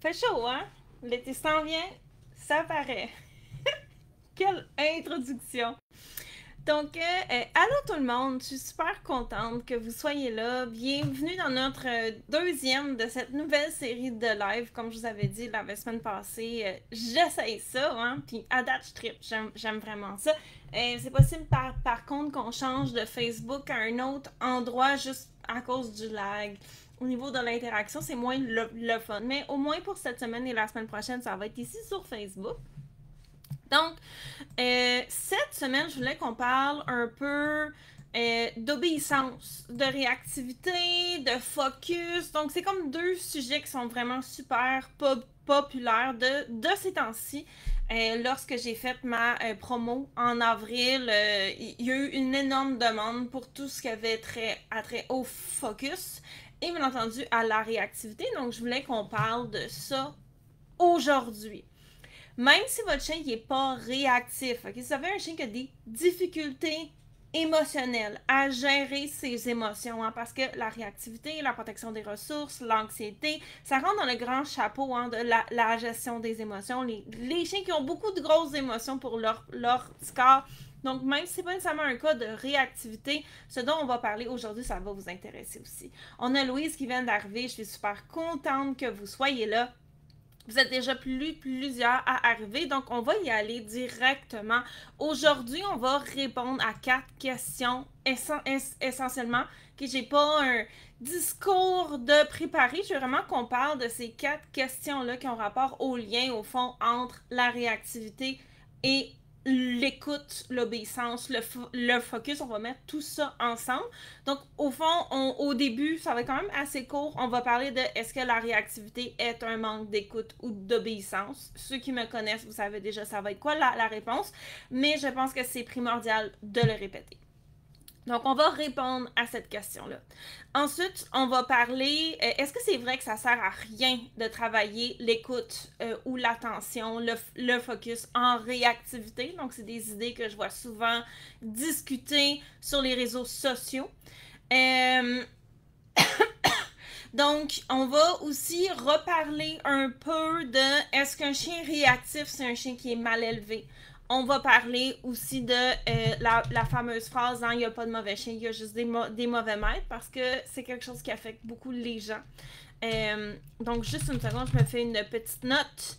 Fait chaud, hein? L'été s'en vient, ça paraît. Quelle introduction! Donc, allô tout le monde, je suis super contente que vous soyez là. Bienvenue dans notre deuxième de cette nouvelle série de live. Comme je vous avais dit la semaine passée, j'essaye ça, hein, puis à date, je trippe, j'aime vraiment ça. C'est possible par contre qu'on change de Facebook à un autre endroit juste à cause du lag. Au niveau de l'interaction, c'est moins le fun. Mais au moins pour cette semaine et la semaine prochaine, ça va être ici sur Facebook. Donc, cette semaine, je voulais qu'on parle un peu d'obéissance, de réactivité, de focus. Donc, c'est comme deux sujets qui sont vraiment super populaires de ces temps-ci. Lorsque j'ai fait ma promo en avril, il y a eu une énorme demande pour tout ce qui avait trait au focus et bien entendu à la réactivité. Donc, je voulais qu'on parle de ça aujourd'hui. Même si votre chien n'est pas réactif, okay? Si vous avez un chien qui a des difficultés émotionnelles à gérer ses émotions, hein, parce que la réactivité, la protection des ressources, l'anxiété, ça rentre dans le grand chapeau hein, de la gestion des émotions. Les chiens qui ont beaucoup de grosses émotions pour leur petit corps. Donc, même si ce n'est pas nécessairement un cas de réactivité, ce dont on va parler aujourd'hui, ça va vous intéresser aussi. On a Louise qui vient d'arriver. Je suis super contente que vous soyez là. Vous êtes déjà plusieurs à arriver, donc on va y aller directement. Aujourd'hui, on va répondre à 4 questions essentiellement, que j'ai pas un discours de préparer. Je veux vraiment qu'on parle de ces 4 questions-là qui ont rapport au lien, au fond, entre la réactivité et l'écoute, l'obéissance, le focus, on va mettre tout ça ensemble. Donc, au fond, au début, ça va être quand même assez court. On va parler de est-ce que la réactivité est un manque d'écoute ou d'obéissance. Ceux qui me connaissent, vous savez déjà ça va être quoi la réponse, mais je pense que c'est primordial de le répéter. Donc, on va répondre à cette question-là. Ensuite, on va parler, est-ce que c'est vrai que ça sert à rien de travailler l'écoute ou l'attention, le focus en réactivité? Donc, c'est des idées que je vois souvent discuter sur les réseaux sociaux. Donc, on va aussi reparler un peu de est-ce qu'un chien réactif, c'est un chien qui est mal élevé? On va parler aussi de la fameuse phrase hein, il n'y a pas de mauvais chien, il y a juste des mauvais maîtres parce que c'est quelque chose qui affecte beaucoup les gens. Donc, juste une seconde, je me fais une petite note.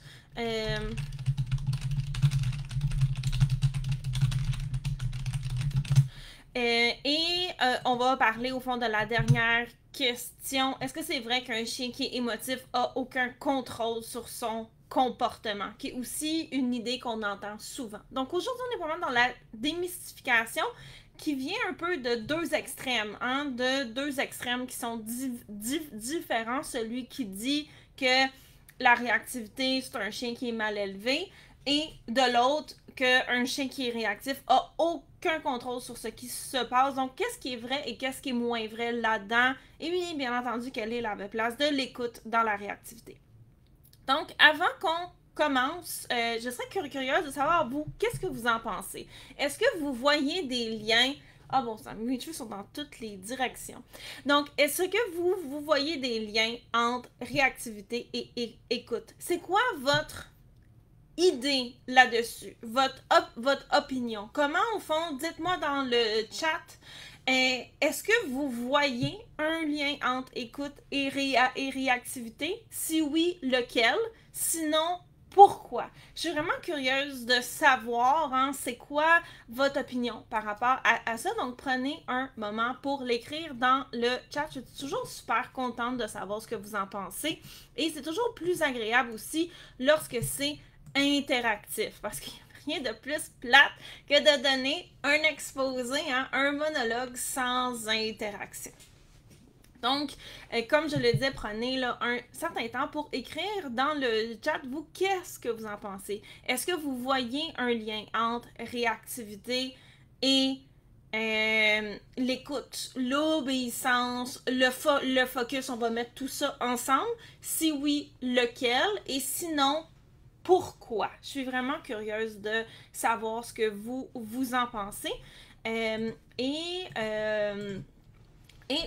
On va parler au fond de la dernière question. Est-ce que c'est vrai qu'un chien qui est émotif a aucun contrôle sur son comportement, qui est aussi une idée qu'on entend souvent. Donc aujourd'hui, on est vraiment dans la démystification qui vient un peu de deux extrêmes, hein, de deux extrêmes qui sont différents. Celui qui dit que la réactivité, c'est un chien qui est mal élevé, et de l'autre, qu'un chien qui est réactif a aucun contrôle sur ce qui se passe. Donc, qu'est-ce qui est vrai et qu'est-ce qui est moins vrai là-dedans? Et bien entendu, quelle est la place de l'écoute dans la réactivité. Donc, avant qu'on commence, je serais curieuse de savoir, vous, qu'est-ce que vous en pensez? Est-ce que vous voyez des liens? Ah bon, ça, mes cheveux sont dans toutes les directions. Donc, est-ce que vous voyez des liens entre réactivité et écoute? C'est quoi votre idée là-dessus, votre opinion? Comment, au fond, dites-moi dans le chat, est-ce que vous voyez un lien entre écoute et réactivité? Si oui, lequel? Sinon, pourquoi? Je suis vraiment curieuse de savoir, hein, c'est quoi votre opinion par rapport à ça. Donc, prenez un moment pour l'écrire dans le chat. Je suis toujours super contente de savoir ce que vous en pensez. Et c'est toujours plus agréable aussi lorsque c'est interactif, parce qu'il n'y a rien de plus plate que de donner un exposé, hein, un monologue sans interaction. Donc, comme je le disais, prenez là, un certain temps pour écrire dans le chat, vous, qu'est-ce que vous en pensez? Est-ce que vous voyez un lien entre réactivité et l'écoute, l'obéissance, le focus? On va mettre tout ça ensemble. Si oui, lequel? Et sinon, pourquoi? Je suis vraiment curieuse de savoir ce que vous en pensez. Et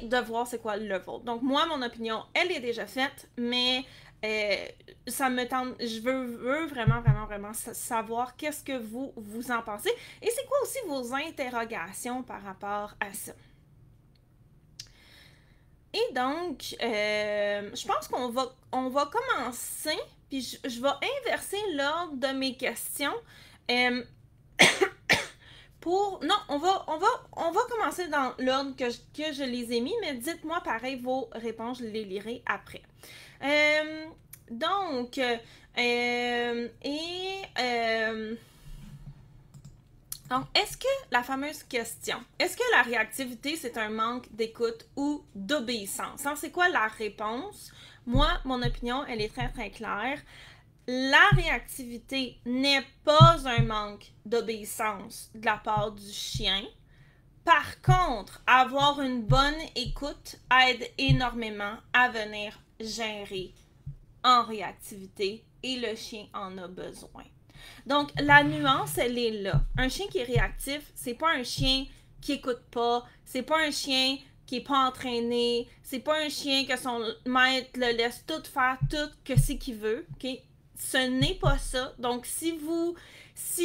de voir c'est quoi le vôtre. Donc moi, mon opinion, elle est déjà faite, mais ça me tente, je veux vraiment, vraiment, vraiment savoir qu'est-ce que vous en pensez et c'est quoi aussi vos interrogations par rapport à ça. Et donc, je pense on va commencer, puis je vais inverser l'ordre de mes questions. Non, on va commencer dans l'ordre que je les ai mis, mais dites-moi pareil vos réponses, je les lirai après. Donc, donc, est-ce que la fameuse question, est-ce que la réactivité, c'est un manque d'écoute ou d'obéissance? C'est quoi la réponse? Moi, mon opinion, elle est très, très claire. La réactivité n'est pas un manque d'obéissance de la part du chien. Par contre, avoir une bonne écoute aide énormément à venir gérer en réactivité et le chien en a besoin. Donc, la nuance, elle est là. Un chien qui est réactif, c'est pas un chien qui écoute pas, c'est pas un chien qui est pas entraîné, c'est pas un chien que son maître le laisse tout faire, tout que c'est qu'il veut, ok? Ce n'est pas ça. Donc, si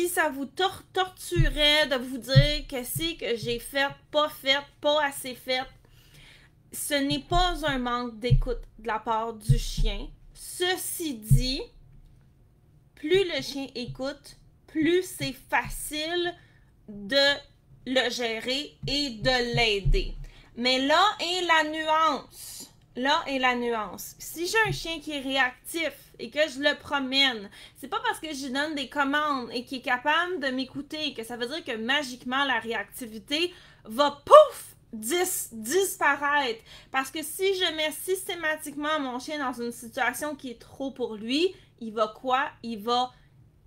ça vous torturait de vous dire que c'est que j'ai fait, pas assez fait, ce n'est pas un manque d'écoute de la part du chien. Ceci dit, plus le chien écoute, plus c'est facile de le gérer et de l'aider. Mais là est la nuance. Là est la nuance. Si j'ai un chien qui est réactif et que je le promène, c'est pas parce que je lui donne des commandes et qu'il est capable de m'écouter que ça veut dire que magiquement la réactivité va pouf disparaître. Parce que si je mets systématiquement mon chien dans une situation qui est trop pour lui, il va quoi? Il va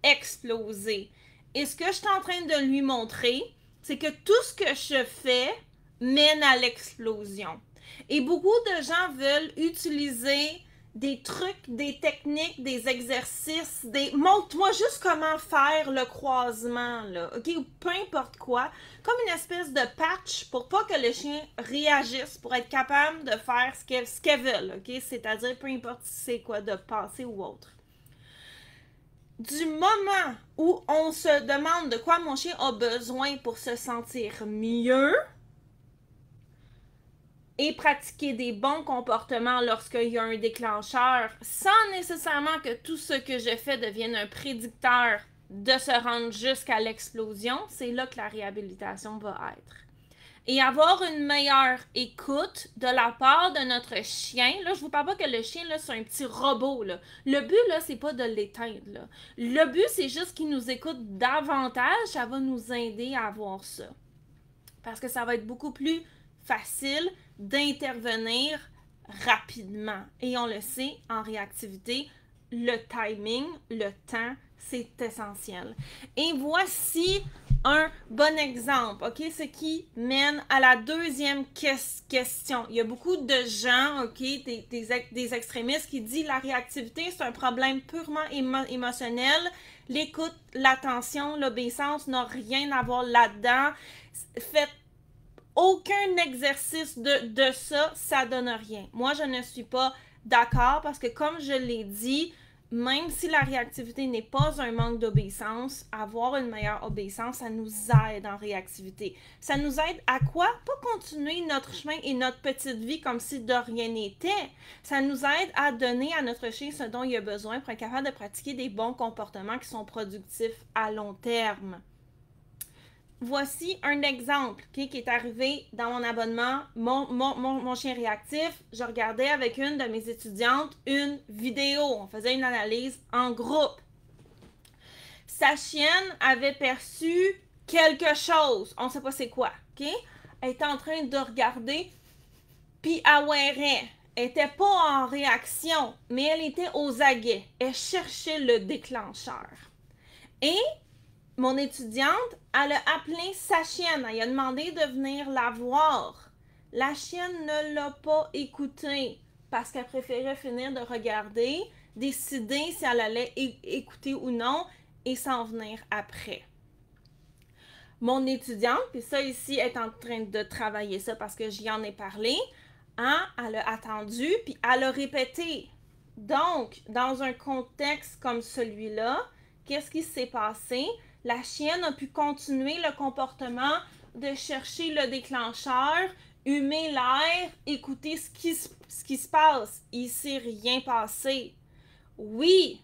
exploser. Et ce que je suis en train de lui montrer, c'est que tout ce que je fais mène à l'explosion. Et beaucoup de gens veulent utiliser des trucs, des techniques, des exercices, montre-moi juste comment faire le croisement, là, ok? Ou peu importe quoi, comme une espèce de patch pour pas que le chien réagisse, pour être capable de faire ce qu'elle veut, ok? C'est-à-dire peu importe si c'est quoi, de passer ou autre. Du moment où on se demande de quoi mon chien a besoin pour se sentir mieux, et pratiquer des bons comportements lorsqu'il y a un déclencheur, sans nécessairement que tout ce que je fais devienne un prédicteur de se rendre jusqu'à l'explosion, c'est là que la réhabilitation va être. Et avoir une meilleure écoute de la part de notre chien, là, je vous parle pas que le chien, là, c'est un petit robot, là. Le but, là, c'est pas de l'éteindre, là. Le but, c'est juste qu'il nous écoute davantage, ça va nous aider à avoir ça. Parce que ça va être beaucoup plus facile d'intervenir rapidement. Et on le sait, en réactivité, le timing, le temps, c'est essentiel. Et voici un bon exemple, ok? Ce qui mène à la deuxième question. Il y a beaucoup de gens, ok, des extrémistes qui disent la réactivité, c'est un problème purement émotionnel. L'écoute, l'attention, l'obéissance n'a rien à voir là-dedans. Faites aucun exercice de ça, ça donne rien. Moi, je ne suis pas d'accord parce que comme je l'ai dit, même si la réactivité n'est pas un manque d'obéissance, avoir une meilleure obéissance, ça nous aide en réactivité. Ça nous aide à quoi? Pas continuer notre chemin et notre petite vie comme si de rien n'était. Ça nous aide à donner à notre chien ce dont il a besoin pour être capable de pratiquer des bons comportements qui sont productifs à long terme. Voici un exemple qui est arrivé dans mon abonnement, mon chien réactif. Je regardais avec une de mes étudiantes une vidéo. On faisait une analyse en groupe. Sa chienne avait perçu quelque chose. On ne sait pas c'est quoi. Okay? Elle était en train de regarder, puis elle ouairait. Elle n'était pas en réaction, mais elle était aux aguets. Elle cherchait le déclencheur. Et mon étudiante, elle a appelé sa chienne. Elle a demandé de venir la voir. La chienne ne l'a pas écoutée parce qu'elle préférait finir de regarder, décider si elle allait écouter ou non et s'en venir après. Mon étudiante, puis ça ici, est en train de travailler ça parce que j'y en ai parlé, hein, elle a attendu, puis elle a répété Donc, dans un contexte comme celui-là, qu'est-ce qui s'est passé? La chienne a pu continuer le comportement de chercher le déclencheur, humer l'air, écouter ce qui se passe. Il s'est rien passé. Oui,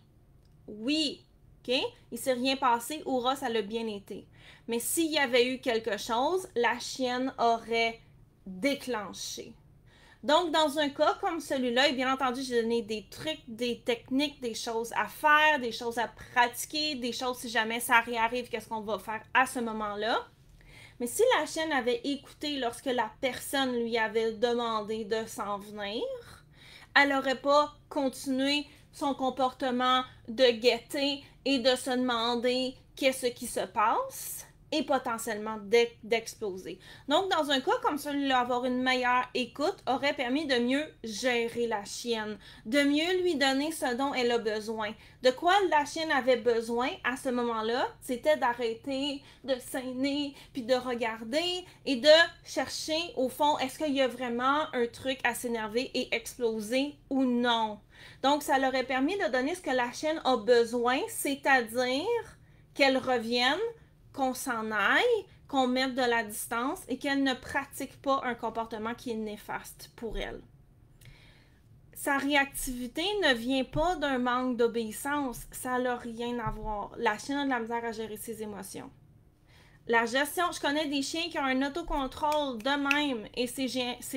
ok? Il s'est rien passé, Oura, ça l'a bien été. Mais s'il y avait eu quelque chose, la chienne aurait déclenché. Donc, dans un cas comme celui-là, et bien entendu, j'ai donné des trucs, des techniques, des choses à faire, des choses à pratiquer, des choses si jamais ça réarrive, qu'est-ce qu'on va faire à ce moment-là. Mais si la chienne avait écouté lorsque la personne lui avait demandé de s'en venir, elle n'aurait pas continué son comportement de guetter et de se demander qu'est-ce qui se passe et potentiellement d'exploser. Donc, dans un cas comme celui-là, avoir une meilleure écoute aurait permis de mieux gérer la chienne, de mieux lui donner ce dont elle a besoin. De quoi la chienne avait besoin à ce moment-là, c'était d'arrêter de saigner, puis de regarder et de chercher, au fond, est-ce qu'il y a vraiment un truc à s'énerver et exploser ou non. Donc, ça leur aurait permis de donner ce que la chienne a besoin, c'est-à-dire qu'elle revienne, qu'on s'en aille, qu'on mette de la distance et qu'elle ne pratique pas un comportement qui est néfaste pour elle. Sa réactivité ne vient pas d'un manque d'obéissance, ça n'a rien à voir. La chienne a de la misère à gérer ses émotions. La gestion, je connais des chiens qui ont un autocontrôle de même et ces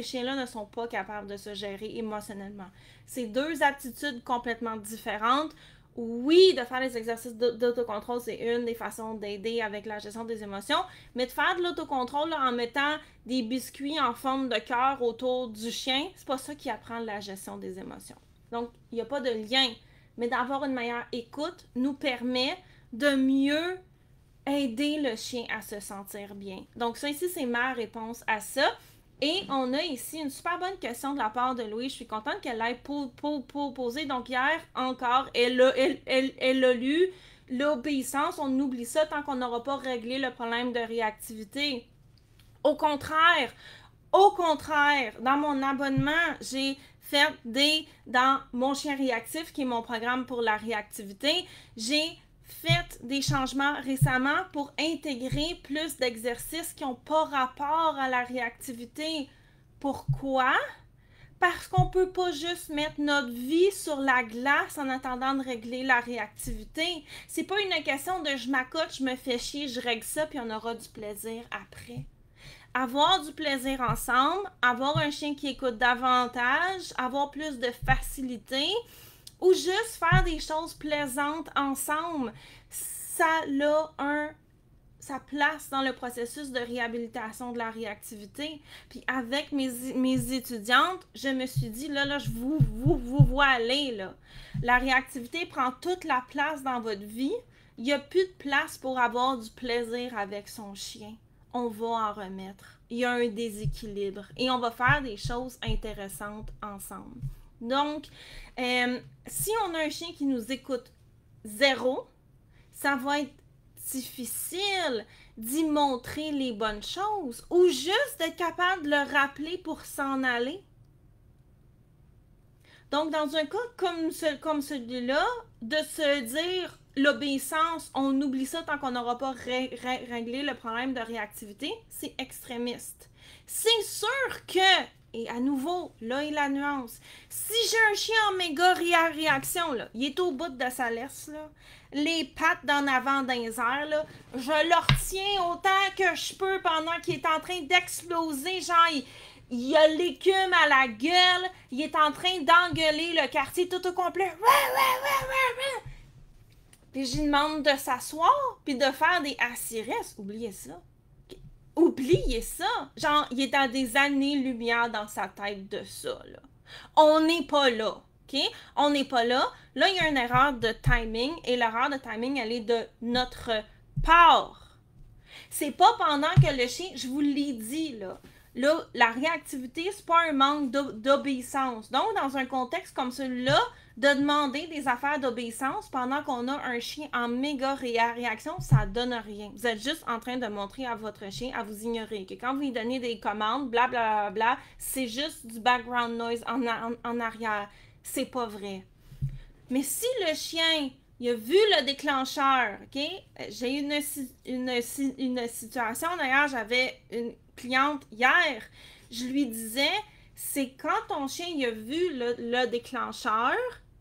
chiens-là ne sont pas capables de se gérer émotionnellement. C'est deux attitudes complètement différentes. Oui, de faire des exercices d'autocontrôle, c'est une des façons d'aider avec la gestion des émotions, mais de faire de l'autocontrôle en mettant des biscuits en forme de cœur autour du chien, c'est pas ça qui apprend la gestion des émotions. Donc, il n'y a pas de lien, mais d'avoir une meilleure écoute nous permet de mieux aider le chien à se sentir bien. Donc, ça ici, c'est ma réponse à ça. Et on a ici une super bonne question de la part de Louis. Je suis contente qu'elle l'ait posée. Donc, hier, encore, elle a lu l'obéissance. On oublie ça tant qu'on n'aura pas réglé le problème de réactivité. Au contraire, dans mon abonnement, j'ai fait dans mon chien réactif, qui est mon programme pour la réactivité, j'ai fait des changements récemment pour intégrer plus d'exercices qui n'ont pas rapport à la réactivité. Pourquoi? Parce qu'on ne peut pas juste mettre notre vie sur la glace en attendant de régler la réactivité. C'est pas une question de je m'accote, je me fais chier, je règle ça, puis on aura du plaisir après. Avoir du plaisir ensemble, avoir un chien qui écoute davantage, avoir plus de facilité, ou juste faire des choses plaisantes ensemble, ça a sa place dans le processus de réhabilitation de la réactivité. Puis avec mes étudiantes, je me suis dit, là, je vous vois aller, là. La réactivité prend toute la place dans votre vie. Il n'y a plus de place pour avoir du plaisir avec son chien. On va en remettre. Il y a un déséquilibre. Et on va faire des choses intéressantes ensemble. Donc, si on a un chien qui nous écoute zéro, ça va être difficile d'y montrer les bonnes choses ou juste d'être capable de le rappeler pour s'en aller. Donc, dans un cas comme celui-là, de se dire l'obéissance, on oublie ça tant qu'on n'aura pas réglé le problème de réactivité, c'est extrémiste. C'est sûr que, et à nouveau, là est la nuance, si j'ai un chien en méga réaction, là, il est au bout de sa laisse, là, les pattes d'en avant dans les airs, là, je le retiens autant que je peux pendant qu'il est en train d'exploser, genre, il a l'écume à la gueule, il est en train d'engueuler le quartier tout au complet. Puis je lui demande de s'asseoir, puis de faire des assiresses. Oubliez ça. Oubliez ça. Genre, il est à des années-lumière dans sa tête de ça, là. On n'est pas là, OK? On n'est pas là. Là, il y a une erreur de timing, et l'erreur de timing, elle est de notre part. C'est pas pendant que le chien, je vous l'ai dit, là, la réactivité, c'est pas un manque d'obéissance. Donc, dans un contexte comme celui-là, de demander des affaires d'obéissance pendant qu'on a un chien en méga réaction, ça donne rien. Vous êtes juste en train de montrer à votre chien à vous ignorer. Que quand vous lui donnez des commandes, blablabla, c'est juste du background noise en arrière. C'est pas vrai. Mais si le chien, il a vu le déclencheur, OK? J'ai eu une situation, d'ailleurs, j'avais une cliente hier, je lui disais, c'est quand ton chien, il a vu le déclencheur,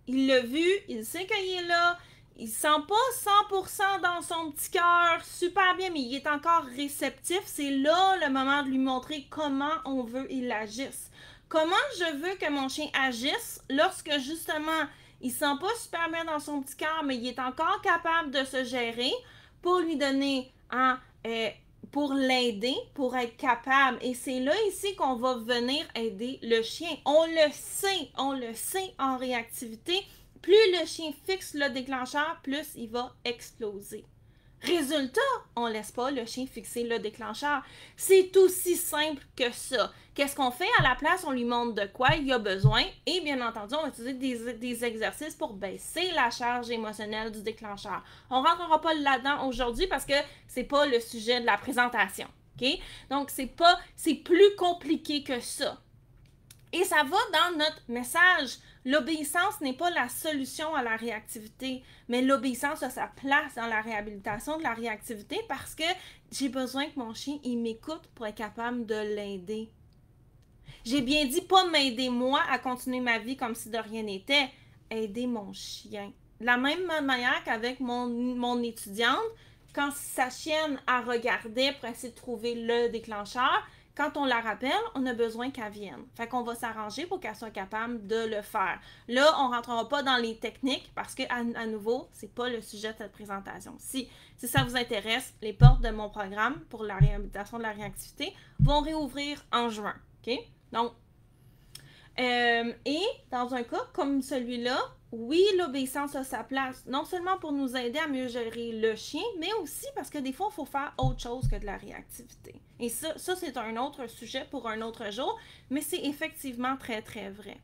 il l'a vu, il sait qu'il est là, il sent pas 100% dans son petit cœur super bien, mais il est encore réceptif. C'est là le moment de lui montrer comment on veut qu'il agisse. Comment je veux que mon chien agisse lorsque justement il sent pas super bien dans son petit cœur, mais il est encore capable de se gérer pour lui donner pour l'aider, pour être capable. Et c'est là ici qu'on va venir aider le chien. On le sait en réactivité. Plus le chien fixe le déclencheur, plus il va exploser. Résultat, on laisse pas le chien fixer le déclencheur. C'est aussi simple que ça. Qu'est-ce qu'on fait à la place? On lui montre de quoi il a besoin et bien entendu, on va utiliser des exercices pour baisser la charge émotionnelle du déclencheur. On ne rentrera pas là-dedans aujourd'hui parce que c'est pas le sujet de la présentation. Okay? Donc, c'est plus compliqué que ça. Et ça va dans notre message. L'obéissance n'est pas la solution à la réactivité, mais l'obéissance a sa place dans la réhabilitation de la réactivité parce que j'ai besoin que mon chien, il m'écoute pour être capable de l'aider. J'ai bien dit pas m'aider moi à continuer ma vie comme si de rien n'était, aider mon chien. De la même manière qu'avec mon étudiante, quand sa chienne a regardé pour essayer de trouver le déclencheur, quand on la rappelle, on a besoin qu'elle vienne. Fait qu'on va s'arranger pour qu'elle soit capable de le faire. Là, on ne rentrera pas dans les techniques parce que, à nouveau, c'est pas le sujet de cette présentation. Si ça vous intéresse, les portes de mon programme pour la réhabilitation de la réactivité vont réouvrir en juin. OK? Donc, et dans un cas comme celui-là, oui, l'obéissance a sa place, non seulement pour nous aider à mieux gérer le chien, mais aussi parce que des fois, il faut faire autre chose que de la réactivité. Et ça c'est un autre sujet pour un autre jour, mais c'est effectivement très, très vrai.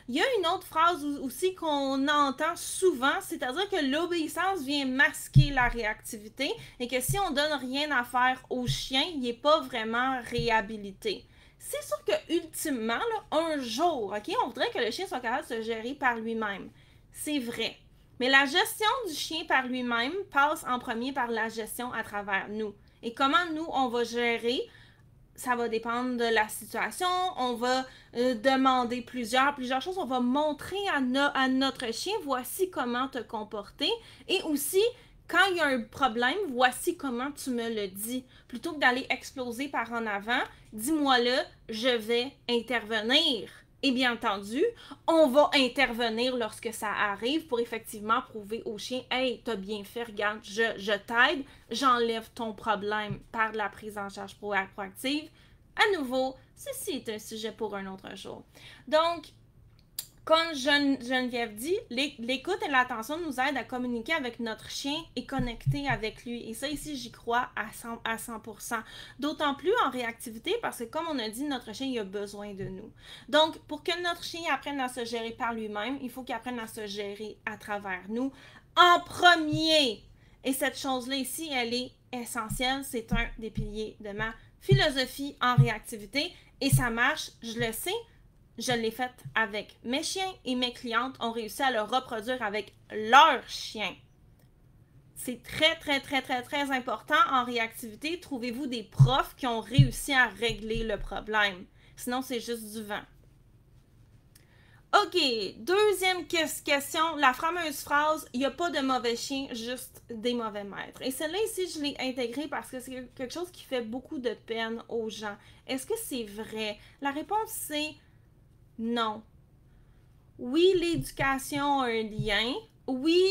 Il y a une autre phrase aussi qu'on entend souvent, c'est-à-dire que l'obéissance vient masquer la réactivité et que si on donne rien à faire au chien, il n'est pas vraiment réhabilité. C'est sûr que ultimement, là, un jour, ok, on voudrait que le chien soit capable de se gérer par lui-même. C'est vrai. Mais la gestion du chien par lui-même passe en premier par la gestion à travers nous. Et comment nous, on va gérer, ça va dépendre de la situation. On va demander plusieurs choses. On va montrer à notre chien, voici comment te comporter. Et aussi, quand il y a un problème, voici comment tu me le dis. Plutôt que d'aller exploser par en avant, dis-moi-le, je vais intervenir. Et bien entendu, on va intervenir lorsque ça arrive pour effectivement prouver au chien « Hey, t'as bien fait, regarde, je t'aide, j'enlève ton problème par la prise en charge proactive. » À nouveau, ceci est un sujet pour un autre jour. Donc, comme Geneviève dit, l'écoute et l'attention nous aident à communiquer avec notre chien et connecter avec lui. Et ça, ici, j'y crois à 100%. D'autant plus en réactivité parce que, comme on a dit, notre chien, il a besoin de nous. Donc, pour que notre chien apprenne à se gérer par lui-même, il faut qu'il apprenne à se gérer à travers nous en premier. Et cette chose-là ici, elle est essentielle. C'est un des piliers de ma philosophie en réactivité. Et ça marche, je le sais. Je l'ai faite avec mes chiens et mes clientes ont réussi à le reproduire avec leurs chiens. C'est très, très, très, très, très important en réactivité. Trouvez-vous des profs qui ont réussi à régler le problème. Sinon, c'est juste du vent. OK, deuxième question, la fameuse phrase « Il n'y a pas de mauvais chiens, juste des mauvais maîtres ». Et celle-là ici, je l'ai intégrée parce que c'est quelque chose qui fait beaucoup de peine aux gens. Est-ce que c'est vrai? La réponse, c'est non. Oui, l'éducation a un lien. Oui,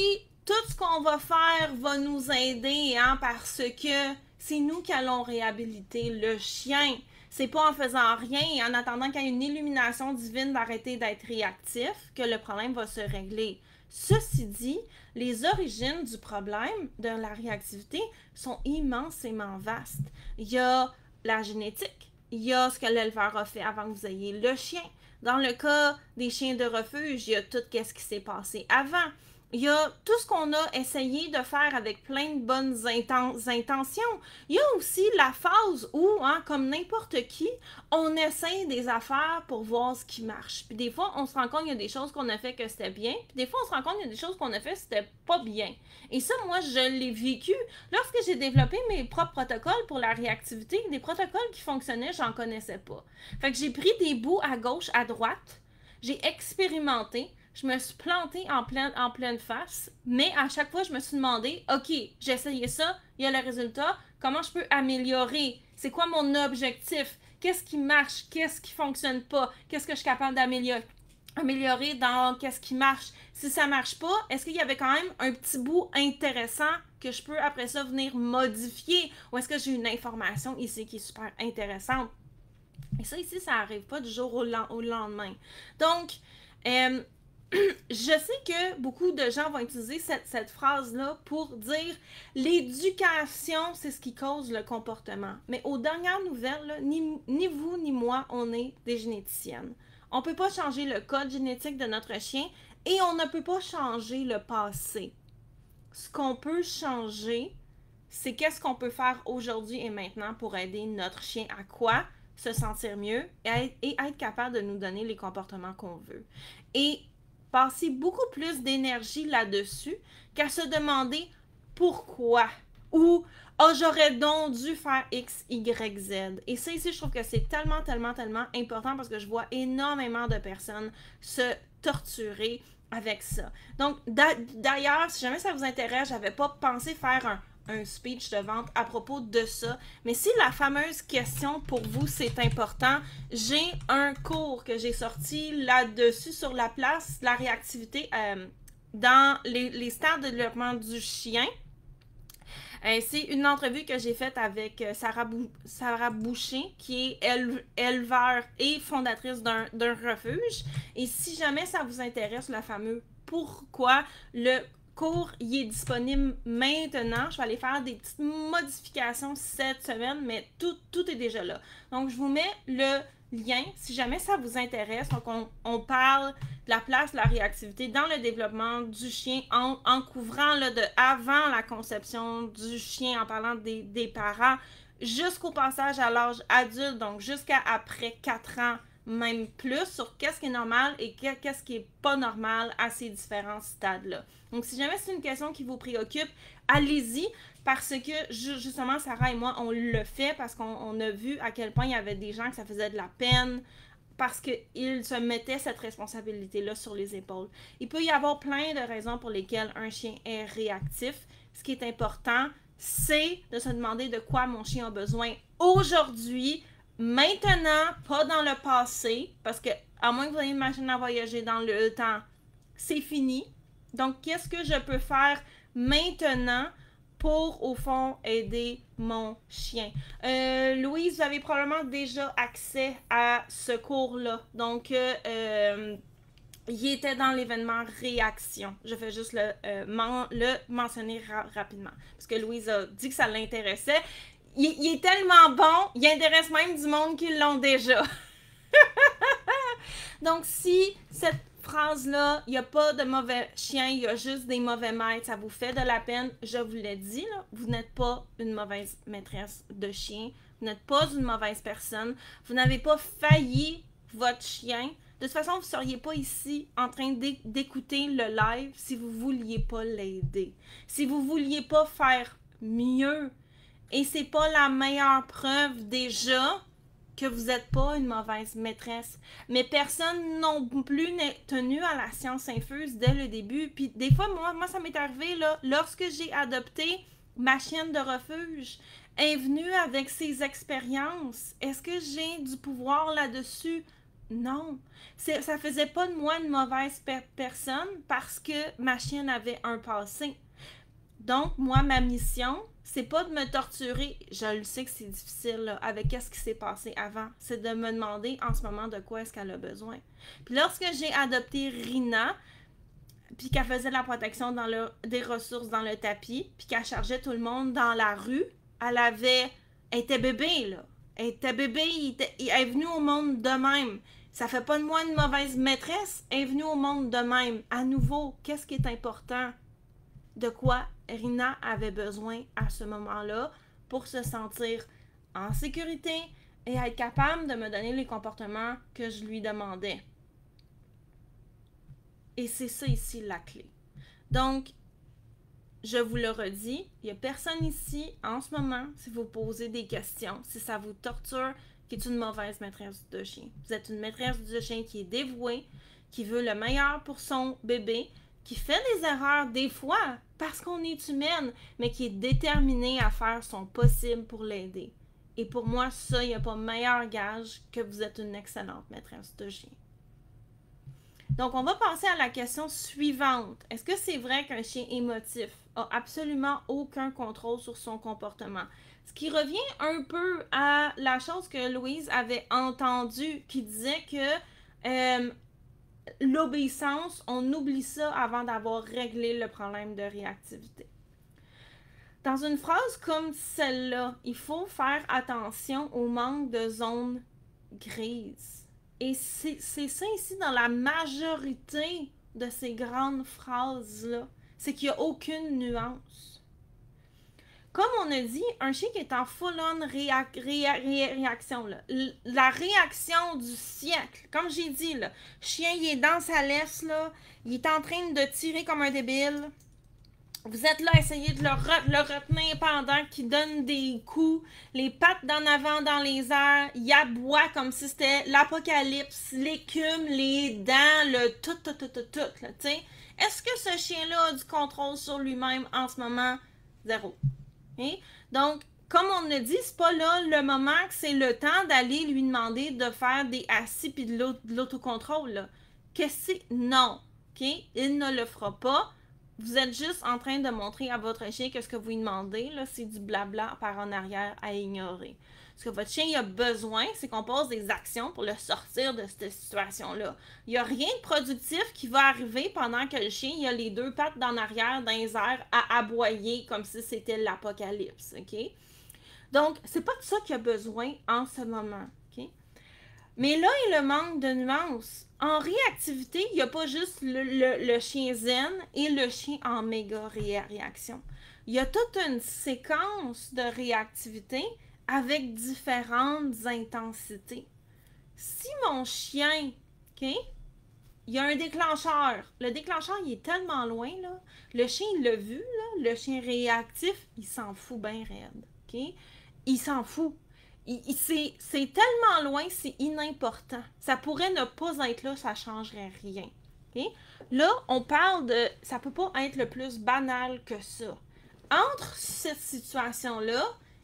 tout ce qu'on va faire va nous aider, hein, parce que c'est nous qui allons réhabiliter le chien. C'est pas en faisant rien et en attendant qu'il y ait une illumination divine d'arrêter d'être réactif que le problème va se régler. Ceci dit, les origines du problème de la réactivité sont immensément vastes. Il y a la génétique, il y a ce que l'éleveur a fait avant que vous ayez le chien. Dans le cas des chiens de refuge, il y a tout ce qui s'est passé avant. Il y a tout ce qu'on a essayé de faire avec plein de bonnes intentions. Il y a aussi la phase où, hein, comme n'importe qui, on essaie des affaires pour voir ce qui marche. Puis des fois, on se rend compte qu'il y a des choses qu'on a fait que c'était bien. Puis des fois, on se rend compte qu'il y a des choses qu'on a fait que c'était pas bien. Et ça, moi, je l'ai vécu lorsque j'ai développé mes propres protocoles pour la réactivité. Des protocoles qui fonctionnaient, j'en connaissais pas. Fait que j'ai pris des bouts à gauche, à droite. J'ai expérimenté. Je me suis plantée en pleine face, mais à chaque fois, je me suis demandé, OK, j'ai essayé ça, il y a le résultat, comment je peux améliorer? C'est quoi mon objectif? Qu'est-ce qui marche? Qu'est-ce qui fonctionne pas? Qu'est-ce que je suis capable d'améliorer dans qu'est-ce qui marche? Si ça marche pas, est-ce qu'il y avait quand même un petit bout intéressant que je peux après ça venir modifier? Ou est-ce que j'ai une information ici qui est super intéressante? Et ça ici, ça arrive pas du jour au lendemain. Donc, je sais que beaucoup de gens vont utiliser cette phrase-là pour dire l'éducation, c'est ce qui cause le comportement. Mais aux dernières nouvelles, là, ni vous ni moi, on est des généticiennes. On ne peut pas changer le code génétique de notre chien et on ne peut pas changer le passé. Ce qu'on peut changer, c'est qu'est-ce qu'on peut faire aujourd'hui et maintenant pour aider notre chien à quoi? Se sentir mieux et être capable de nous donner les comportements qu'on veut. Et passer beaucoup plus d'énergie là-dessus qu'à se demander pourquoi ou j'aurais donc dû faire X, Y, Z. Et ça ici, je trouve que c'est tellement important parce que je vois énormément de personnes se torturer avec ça. Donc, d'ailleurs, si jamais ça vous intéresse, j'avais pas pensé faire un speech de vente à propos de ça. Mais si la fameuse question pour vous, c'est important, j'ai un cours que j'ai sorti là-dessus sur la place, la réactivité dans les stades de développement du chien. C'est une entrevue que j'ai faite avec Sarah Boucher, qui est éleveur et fondatrice d'un refuge. Et si jamais ça vous intéresse, le fameux pourquoi, le cours, il est disponible maintenant. Je vais aller faire des petites modifications cette semaine, mais tout est déjà là. Donc, je vous mets le lien si jamais ça vous intéresse. Donc, on parle de la place de la réactivité dans le développement du chien en couvrant là, de avant la conception du chien, en parlant des parents, jusqu'au passage à l'âge adulte, donc jusqu'à après 4 ans, même plus, sur qu'est-ce qui est normal et qu'est-ce qui est pas normal à ces différents stades-là. Donc, si jamais c'est une question qui vous préoccupe, allez-y, parce que justement, Sarah et moi, on le fait parce qu'on a vu à quel point il y avait des gens que ça faisait de la peine parce qu'ils se mettaient cette responsabilité-là sur les épaules. Il peut y avoir plein de raisons pour lesquelles un chien est réactif. Ce qui est important, c'est de se demander de quoi mon chien a besoin aujourd'hui, maintenant, pas dans le passé, parce que à moins que vous ayez une machine à voyager dans le temps, c'est fini. Donc, qu'est-ce que je peux faire maintenant pour, au fond, aider mon chien? Louise, vous avez probablement déjà accès à ce cours-là. Donc, il était dans l'événement Réaction. Je vais juste le mentionner rapidement. Parce que Louise a dit que ça l'intéressait. Il est tellement bon, il intéresse même du monde qui l'ont déjà. Donc, si cette phrase-là, il n'y a pas de mauvais chien, il y a juste des mauvais maîtres, ça vous fait de la peine, je vous l'ai dit, là, vous n'êtes pas une mauvaise maîtresse de chien, vous n'êtes pas une mauvaise personne, vous n'avez pas failli votre chien. De toute façon, vous ne seriez pas ici en train d'écouter le live si vous ne vouliez pas l'aider. Si vous ne vouliez pas faire mieux. Et c'est pas la meilleure preuve déjà que vous n'êtes pas une mauvaise maîtresse. Mais personne non plus n'est tenu à la science infuse dès le début. Puis des fois, moi ça m'est arrivé, là, lorsque j'ai adopté ma chienne de refuge, est venue avec ses expériences. Est-ce que j'ai du pouvoir là-dessus? Non. Ça faisait pas de moi une mauvaise personne parce que ma chienne avait un passé. Donc, moi, ma mission, c'est pas de me torturer. Je le sais que c'est difficile, là, avec qu'est-ce qui s'est passé avant. C'est de me demander en ce moment de quoi est-ce qu'elle a besoin. Puis lorsque j'ai adopté Rina, puis qu'elle faisait de la protection des ressources dans le tapis, puis qu'elle chargeait tout le monde dans la rue, elle était bébé, là. Elle était bébé, elle est venue au monde de même. Ça fait pas de moi une mauvaise maîtresse. Elle est venue au monde de même. À nouveau, qu'est-ce qui est important? De quoi Rina avait besoin à ce moment-là pour se sentir en sécurité et être capable de me donner les comportements que je lui demandais. Et c'est ça ici la clé. Donc, je vous le redis, il n'y a personne ici en ce moment, si vous posez des questions, si ça vous torture, qui est une mauvaise maîtresse de chien. Vous êtes une maîtresse de chien qui est dévouée, qui veut le meilleur pour son bébé, qui fait des erreurs des fois parce qu'on est humaine, mais qui est déterminée à faire son possible pour l'aider. Et pour moi, ça, il n'y a pas meilleur gage que vous êtes une excellente maîtresse de chien. Donc, on va passer à la question suivante. Est-ce que c'est vrai qu'un chien émotif a absolument aucun contrôle sur son comportement? Ce qui revient un peu à la chose que Louise avait entendue, qui disait que l'obéissance, on oublie ça avant d'avoir réglé le problème de réactivité. Dans une phrase comme celle-là, il faut faire attention au manque de zones grises. Et c'est ça ici dans la majorité de ces grandes phrases-là. C'est qu'il n'y a aucune nuance. Comme on a dit, un chien qui est en full-on réaction, là, la réaction du siècle, comme j'ai dit, le chien il est dans sa laisse, là, il est en train de tirer comme un débile. Vous êtes là à essayer de le retenir pendant qu'il donne des coups, les pattes d'en avant dans les airs, il aboie comme si c'était l'apocalypse, l'écume, les dents, le tout, là, tu sais. Est-ce que ce chien-là a du contrôle sur lui-même en ce moment? Zéro. Okay? Donc, comme on a dit, c'est pas là le moment que c'est le temps d'aller lui demander de faire des assis puis de l'autocontrôle, là. Qu'est-ce que c'est? Non. OK? Il ne le fera pas. Vous êtes juste en train de montrer à votre chien que ce que vous lui demandez, là, c'est du blabla par en arrière à ignorer. Ce que votre chien a besoin, c'est qu'on pose des actions pour le sortir de cette situation-là. Il n'y a rien de productif qui va arriver pendant que le chien il a les deux pattes d'en arrière dans les airs à aboyer comme si c'était l'apocalypse. OK? Donc, c'est pas de ça qu'il a besoin en ce moment. OK? Mais là, il y a le manque de nuances. En réactivité, il n'y a pas juste le chien zen et le chien en méga réaction. Il y a toute une séquence de réactivité avec différentes intensités. Si mon chien, OK, il y a un déclencheur. Le déclencheur, il est tellement loin, là. Le chien, il l'a vu, là. Le chien réactif, il s'en fout bien raide. OK? Il s'en fout. C'est tellement loin, c'est inimportant. Ça pourrait ne pas être là, ça ne changerait rien. Okay? Là, on parle de... Ça peut pas être le plus banal que ça. Entre cette situation-là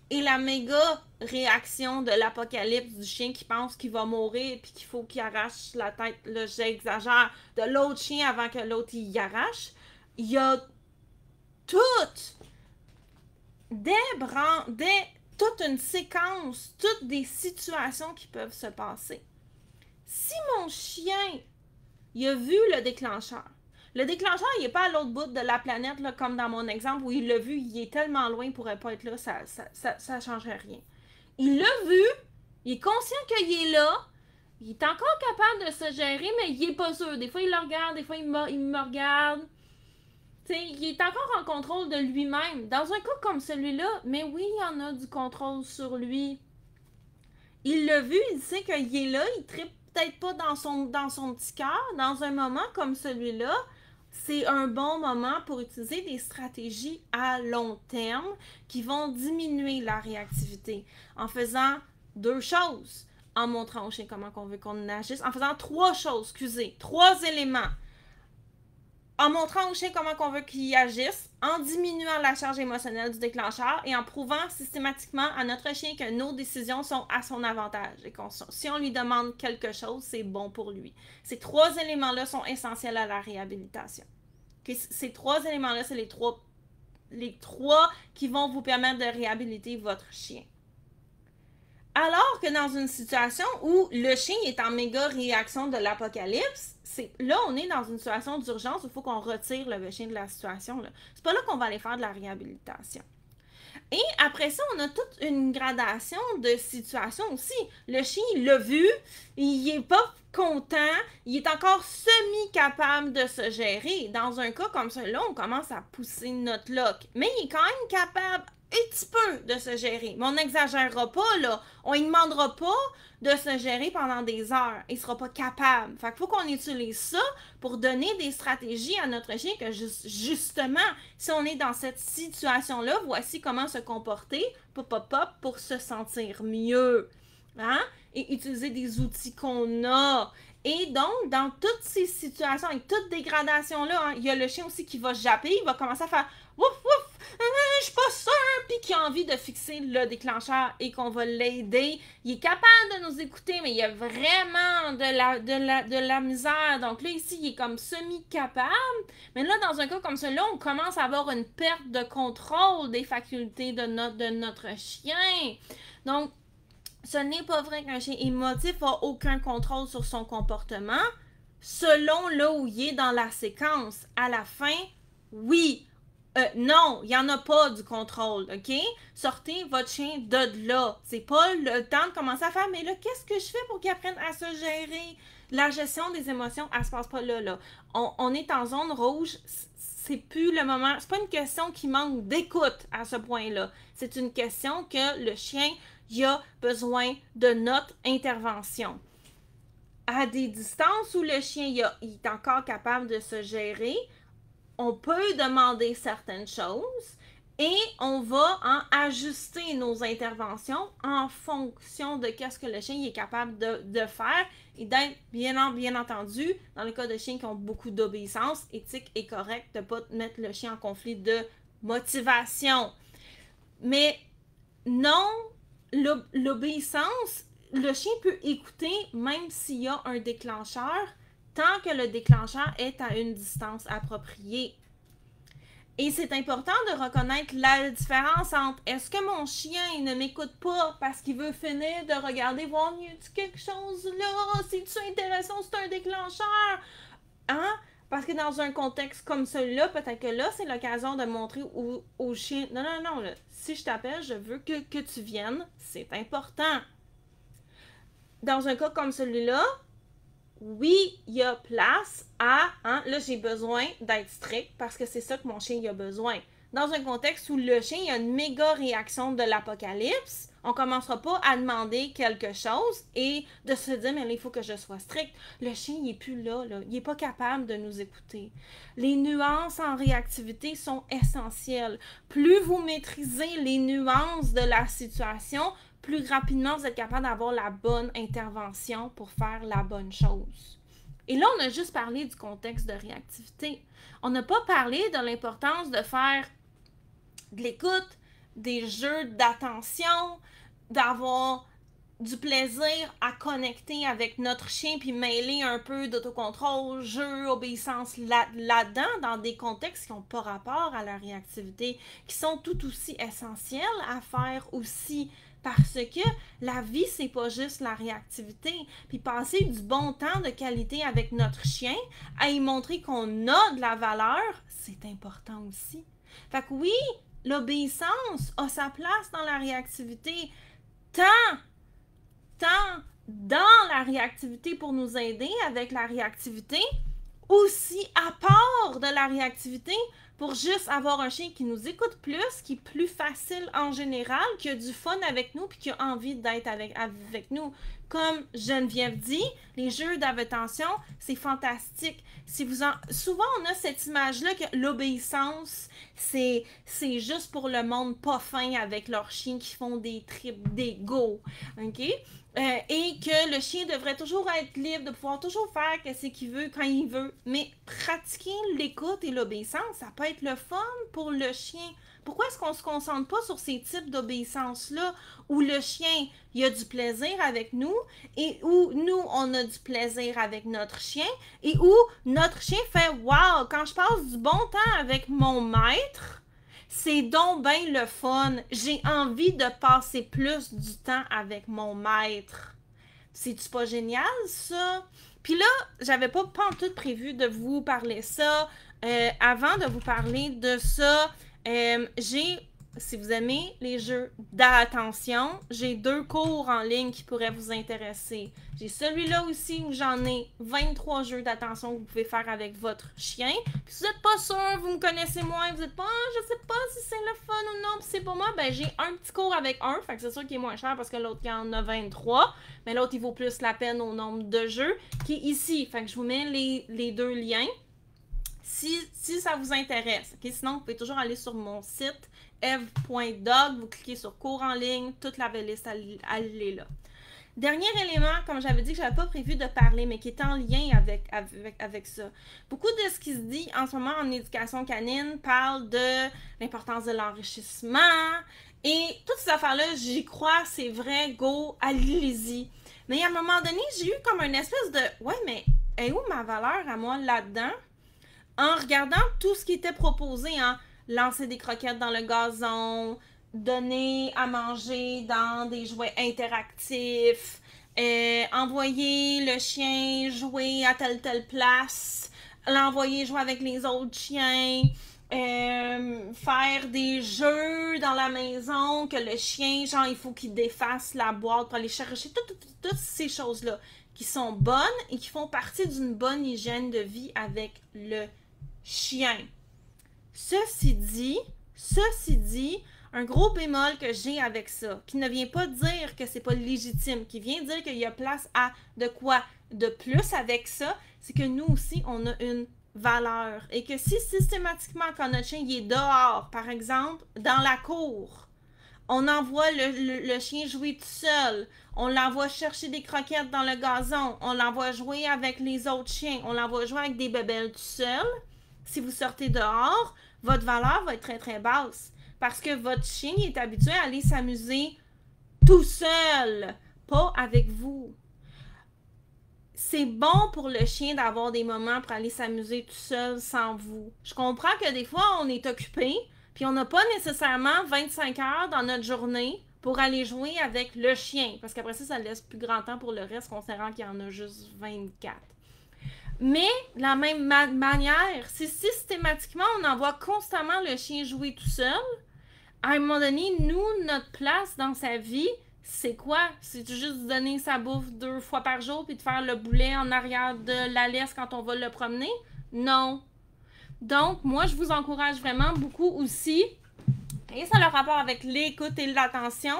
et la méga réaction de l'apocalypse du chien qui pense qu'il va mourir et qu'il faut qu'il arrache la tête, là, j'exagère, de l'autre chien avant que l'autre y arrache, il y a toute toute une séquence, toutes des situations qui peuvent se passer. Si mon chien, il a vu le déclencheur il n'est pas à l'autre bout de la planète, là, comme dans mon exemple, où il l'a vu, il est tellement loin, il ne pourrait pas être là, ça ne changerait rien. Il l'a vu, il est conscient qu'il est là, il est encore capable de se gérer, mais il n'est pas sûr. Des fois, il le regarde, des fois, il me regarde. T'sais, il est encore en contrôle de lui-même. Dans un cas comme celui-là, mais oui, il y en a du contrôle sur lui. Il l'a vu, il sait qu'il est là, il tripe peut-être pas dans son petit cœur. Dans un moment comme celui-là, c'est un bon moment pour utiliser des stratégies à long terme qui vont diminuer la réactivité en faisant deux choses. En montrant au chien comment on veut qu'on agisse. En faisant trois choses, trois éléments. En montrant au chien comment on veut qu'il agisse, en diminuant la charge émotionnelle du déclencheur et en prouvant systématiquement à notre chien que nos décisions sont à son avantage et si on lui demande quelque chose, c'est bon pour lui. Ces trois éléments-là sont essentiels à la réhabilitation. Ces trois éléments-là, c'est les trois qui vont vous permettre de réhabiliter votre chien. Alors que dans une situation où le chien est en méga réaction de l'apocalypse, là, on est dans une situation d'urgence où il faut qu'on retire le chien de la situation. C'est pas là qu'on va aller faire de la réhabilitation. Et après ça, on a toute une gradation de situations aussi. Le chien, il l'a vu, il est pas content, il est encore semi-capable de se gérer. Dans un cas comme celui-là, on commence à pousser notre lock. Mais il est quand même capable un petit peu de se gérer. Mais on n'exagérera pas, là. On ne demandera pas de se gérer pendant des heures. Il ne sera pas capable. Fait qu'il faut qu'on utilise ça pour donner des stratégies à notre chien que justement, si on est dans cette situation-là, voici comment se comporter, pour se sentir mieux. Hein? Et utiliser des outils qu'on a. Et donc, dans toutes ces situations, avec toute dégradation-là, hein, il y a le chien aussi qui va japper, il va commencer à faire ouf, ouf, je suis pas sûr, puis qui a envie de fixer le déclencheur et qu'on va l'aider. Il est capable de nous écouter, mais il y a vraiment de la misère. Donc là, ici, il est comme semi-capable. Mais là, dans un cas comme celui-là, on commence à avoir une perte de contrôle des facultés de notre chien. Donc, ce n'est pas vrai qu'un chien émotif n'a aucun contrôle sur son comportement. Selon là où il est dans la séquence, à la fin, oui. Non, il n'y en a pas du contrôle, OK? Sortez votre chien de là. C'est pas le temps de commencer à faire, mais là, qu'est-ce que je fais pour qu'il apprenne à se gérer? La gestion des émotions, elle se passe pas là. On est en zone rouge, c'est plus le moment. C'est pas une question qui manque d'écoute à ce point-là. C'est une question que le chien, il a besoin de notre intervention. À des distances où le chien il est encore capable de se gérer, on peut demander certaines choses et on va ajuster nos interventions en fonction de ce que le chien est capable de faire et d'être, bien entendu, dans le cas de chiens qui ont beaucoup d'obéissance, éthique et correct, de ne pas mettre le chien en conflit de motivation. Mais non, l'obéissance, le chien peut écouter même s'il y a un déclencheur, tant que le déclencheur est à une distance appropriée. Et c'est important de reconnaître la différence entre est-ce que mon chien il ne m'écoute pas parce qu'il veut finir de regarder, voir, y a-t-il quelque chose là, c'est-tu intéressant, c'est un déclencheur? Hein? Parce que dans un contexte comme celui-là, peut-être que là, c'est l'occasion de montrer au chien, non, là, si je t'appelle, je veux que tu viennes, c'est important. Dans un cas comme celui-là, oui, il y a place à, là j'ai besoin d'être strict parce que c'est ça que mon chien il a besoin. Dans un contexte où le chien il a une méga réaction de l'apocalypse, on commencera pas à demander quelque chose et de se dire mais là, il faut que je sois strict. Le chien il est plus là, il est pas capable de nous écouter. Les nuances en réactivité sont essentielles. Plus vous maîtrisez les nuances de la situation, plus rapidement vous êtes capable d'avoir la bonne intervention pour faire la bonne chose. Et là, on a juste parlé du contexte de réactivité. On n'a pas parlé de l'importance de faire de l'écoute, des jeux d'attention, d'avoir du plaisir à connecter avec notre chien puis mêler un peu d'autocontrôle, jeu, obéissance là-dedans dans des contextes qui n'ont pas rapport à la réactivité, qui sont tout aussi essentiels à faire aussi. Parce que la vie, c'est pas juste la réactivité. Puis passer du bon temps de qualité avec notre chien, à y montrer qu'on a de la valeur, c'est important aussi. Fait que oui, l'obéissance a sa place dans la réactivité, tant dans la réactivité pour nous aider avec la réactivité, aussi à part de la réactivité pour juste avoir un chien qui nous écoute plus, qui est plus facile en général, qui a du fun avec nous puis qui a envie d'être avec nous. Comme Geneviève dit, les jeux d'attention, c'est fantastique. Souvent, on a cette image-là que l'obéissance, c'est juste pour le monde pas fin avec leurs chiens qui font des trips d'ego. OK? Et que le chien devrait toujours être libre, de pouvoir toujours faire ce qu'il veut quand il veut. Mais pratiquer l'écoute et l'obéissance, ça peut être le fun pour le chien. Pourquoi est-ce qu'on se concentre pas sur ces types d'obéissance-là où le chien, il a du plaisir avec nous et où nous, on a du plaisir avec notre chien et où notre chien fait « Wow, quand je passe du bon temps avec mon maître, c'est donc bien le fun. J'ai envie de passer plus du temps avec mon maître. » C'est-tu pas génial, ça? Puis là, j'avais pas en tout prévu de vous parler ça. Avant de vous parler de ça, j'ai si vous aimez les jeux d'attention, j'ai 2 cours en ligne qui pourraient vous intéresser. J'ai celui-là aussi où j'en ai 23 jeux d'attention que vous pouvez faire avec votre chien. Puis si vous n'êtes pas sûr, vous me connaissez moins, vous n'êtes pas, je sais pas si c'est le fun ou non, puis c'est pour moi, ben j'ai un petit cours avec un, fait que c'est sûr qu'il est moins cher parce que l'autre il en a 23, mais l'autre il vaut plus la peine au nombre de jeux, qui est ici. Fait que je vous mets les 2 liens. Si ça vous intéresse. Okay? Sinon, vous pouvez toujours aller sur mon site eve.dog, vous cliquez sur cours en ligne, toute la belle liste, elle est là. Dernier élément, comme j'avais dit que je n'avais pas prévu de parler, mais qui est en lien avec ça. Beaucoup de ce qui se dit en ce moment en éducation canine parle de l'importance de l'enrichissement et toutes ces affaires-là, j'y crois, c'est vrai, go, allez-y. Mais à un moment donné, j'ai eu comme une espèce de « Ouais, mais est où ma valeur à moi là-dedans? » En regardant tout ce qui était proposé, hein, lancer des croquettes dans le gazon, donner à manger dans des jouets interactifs, envoyer le chien jouer à telle place, l'envoyer jouer avec les autres chiens, faire des jeux dans la maison, que le chien, genre, il faut qu'il défasse la boîte pour aller chercher toutes ces choses-là qui sont bonnes et qui font partie d'une bonne hygiène de vie avec le chien. Ceci dit, un gros bémol que j'ai avec ça, qui ne vient pas dire que c'est pas légitime, qui vient dire qu'il y a place à de quoi de plus avec ça, c'est que nous aussi, on a une valeur. Et que si systématiquement, quand notre chien il est dehors, par exemple, dans la cour, on envoie le chien jouer tout seul, on l'envoie chercher des croquettes dans le gazon, on l'envoie jouer avec les autres chiens, on l'envoie jouer avec des bébelles tout seul, si vous sortez dehors, votre valeur va être très très basse. Parce que votre chien est habitué à aller s'amuser tout seul, pas avec vous. C'est bon pour le chien d'avoir des moments pour aller s'amuser tout seul sans vous. Je comprends que des fois, on est occupé, puis on n'a pas nécessairement 25 heures dans notre journée pour aller jouer avec le chien. Parce qu'après ça, ça laisse plus grand temps pour le reste, considérant qu'il y en a juste 24. Mais, de la même manière, si systématiquement on envoie constamment le chien jouer tout seul, à un moment donné, nous, notre place dans sa vie, c'est quoi? C'est juste donner sa bouffe 2 fois par jour puis de faire le boulet en arrière de la laisse quand on va le promener? Non. Donc, moi, je vous encourage vraiment beaucoup aussi, et ça a le rapport avec l'écoute et l'attention,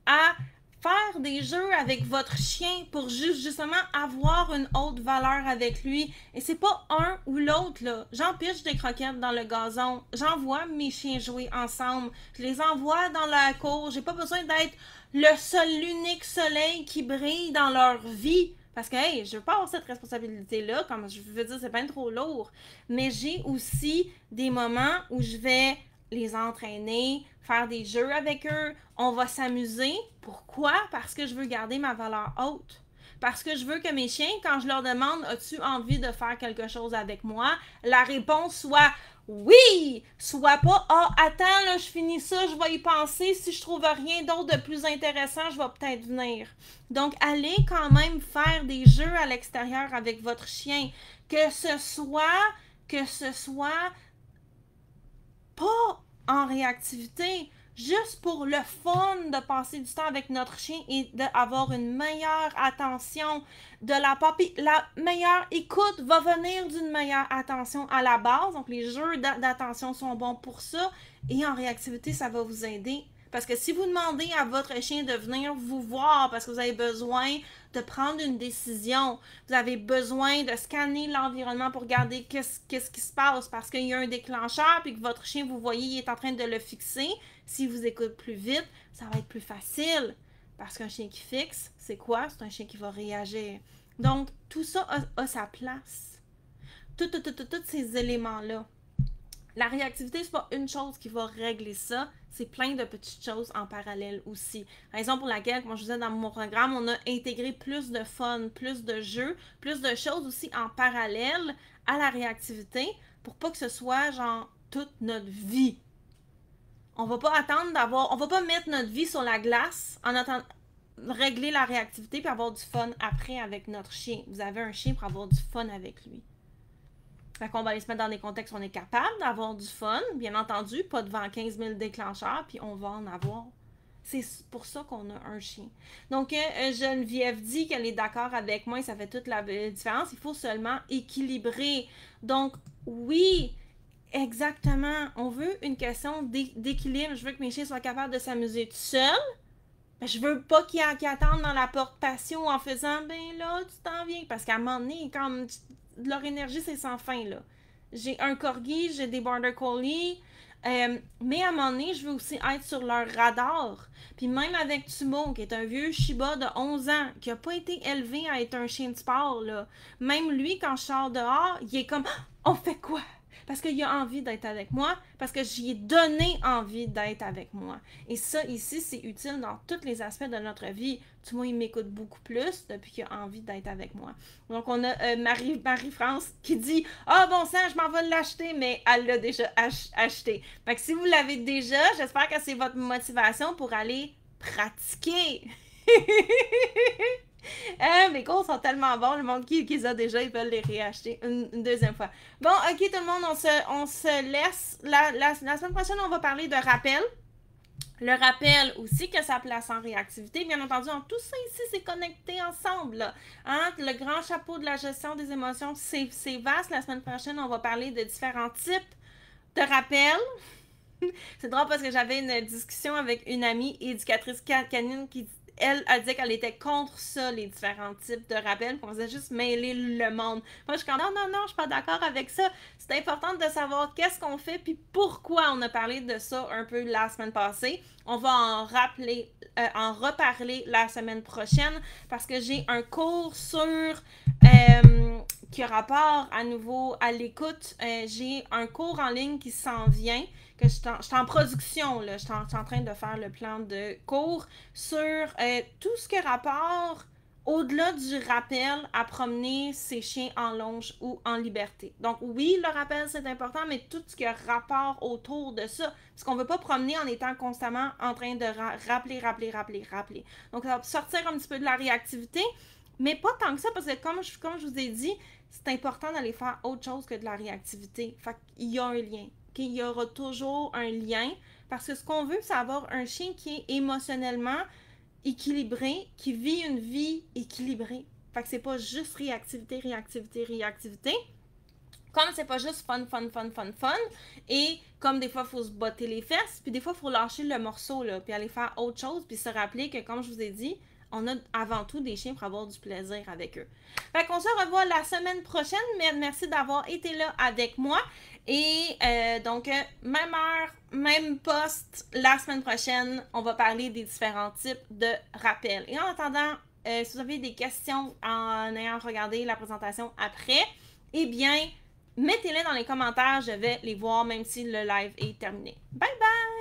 à faire des jeux avec votre chien pour justement avoir une haute valeur avec lui. Et c'est pas un ou l'autre, là. J'empêche des croquettes dans le gazon. J'envoie mes chiens jouer ensemble. Je les envoie dans la cour. J'ai pas besoin d'être le seul, l'unique soleil qui brille dans leur vie. Parce que, hey, je veux pas avoir cette responsabilité-là. Comme je veux dire, c'est pas trop lourd. Mais j'ai aussi des moments où je vais les entraîner, faire des jeux avec eux, on va s'amuser. Pourquoi? Parce que je veux garder ma valeur haute. Parce que je veux que mes chiens, quand je leur demande « As-tu envie de faire quelque chose avec moi? » la réponse soit « Oui! » Soit pas « Ah, attends, là, je finis ça, je vais y penser. Si je trouve rien d'autre de plus intéressant, je vais peut-être venir. » Donc, allez quand même faire des jeux à l'extérieur avec votre chien. Que ce soit pas en réactivité, juste pour le fun de passer du temps avec notre chien et d'avoir une meilleure attention de la part. Puis la meilleure écoute va venir d'une meilleure attention à la base. Donc les jeux d'attention sont bons pour ça. Et en réactivité, ça va vous aider. Parce que si vous demandez à votre chien de venir vous voir parce que vous avez besoin de prendre une décision, vous avez besoin de scanner l'environnement pour regarder qu'est-ce qui se passe parce qu'il y a un déclencheur puis que votre chien, vous voyez, il est en train de le fixer. S'il vous écoute plus vite, ça va être plus facile. Parce qu'un chien qui fixe, c'est quoi? C'est un chien qui va réagir. Donc, tout ça a sa place. Tous ces éléments-là. La réactivité, c'est pas une chose qui va régler ça, c'est plein de petites choses en parallèle aussi. Raison pour laquelle, comme je vous disais dans mon programme, on a intégré plus de fun, plus de jeux, plus de choses aussi en parallèle à la réactivité pour pas que ce soit genre toute notre vie. On va pas attendre on va pas mettre notre vie sur la glace en attendant régler la réactivité puis avoir du fun après avec notre chien. Vous avez un chien pour avoir du fun avec lui. Fait qu'on va aller se mettre dans des contextes où on est capable d'avoir du fun, bien entendu, pas devant 15 000 déclencheurs, puis on va en avoir. C'est pour ça qu'on a un chien. Donc, Geneviève dit qu'elle est d'accord avec moi et ça fait toute la différence. Il faut seulement équilibrer. Donc, oui, exactement. On veut une question d'équilibre. Je veux que mes chiens soient capables de s'amuser tout seuls. Ben, je veux pas qu'ils attendent dans la porte patio en faisant ben là, tu t'en viens. Parce qu'à un moment donné, comme leur énergie, c'est sans fin, là. J'ai un corgi, j'ai des border collie. Mais à un moment donné, je veux aussi être sur leur radar. Puis même avec Tumo, qui est un vieux Shiba de 11 ans, qui a pas été élevé à être un chien de sport, là. Même lui, quand je sors dehors, il est comme « On fait quoi? » Parce qu'il a envie d'être avec moi, parce que j'y ai donné envie d'être avec moi. Et ça, ici, c'est utile dans tous les aspects de notre vie. Tumo, il m'écoute beaucoup plus depuis qu'il a envie d'être avec moi. Donc, on a Marie-France qui dit « Ah, bon sang, je m'en vais l'acheter, mais elle l'a déjà acheté. » Fait que si vous l'avez déjà, j'espère que c'est votre motivation pour aller pratiquer. Les cours sont tellement bons, le monde qui les a déjà, ils veulent les réacheter une deuxième fois. Bon, ok tout le monde, on se laisse. La semaine prochaine, on va parler de rappel. Le rappel aussi que ça place en réactivité. Bien entendu, tout ça ici, c'est connecté ensemble. Là. Hein? Le grand chapeau de la gestion des émotions, c'est vaste. La semaine prochaine, on va parler de différents types de rappels. C'est drôle parce que j'avais une discussion avec une amie éducatrice canine qui elle a dit qu'elle était contre ça, les différents types de rappels, qu'on faisait juste mêler le monde. Moi, je suis comme, non, je suis pas d'accord avec ça. C'est important de savoir qu'est-ce qu'on fait, puis pourquoi on a parlé de ça un peu la semaine passée. On va en reparler la semaine prochaine, parce que j'ai un cours sur... qui a rapport à nouveau à l'écoute. J'ai un cours en ligne qui s'en vient, que je suis en production, là. Je suis en train de faire le plan de cours sur tout ce qui a rapport au-delà du rappel à promener ses chiens en longe ou en liberté. Donc oui, le rappel c'est important, mais tout ce qui a rapport autour de ça, parce qu'on ne veut pas promener en étant constamment en train de rappeler. Donc ça va sortir un petit peu de la réactivité, mais pas tant que ça, parce que comme je vous ai dit, c'est important d'aller faire autre chose que de la réactivité. Fait qu'il y a un lien. Il y aura toujours un lien. Parce que ce qu'on veut, c'est avoir un chien qui est émotionnellement équilibré, qui vit une vie équilibrée. Fait que c'est pas juste réactivité. Comme c'est pas juste fun. Et comme des fois, il faut se botter les fesses, puis des fois, il faut lâcher le morceau, là, puis aller faire autre chose, puis se rappeler que, comme je vous ai dit, on a avant tout des chiens pour avoir du plaisir avec eux. Fait qu'on se revoit la semaine prochaine. Merci d'avoir été là avec moi. Et donc, même heure, même poste, la semaine prochaine, on va parler des différents types de rappels. Et en attendant, si vous avez des questions en ayant regardé la présentation après, eh bien, mettez-les dans les commentaires. Je vais les voir même si le live est terminé. Bye bye!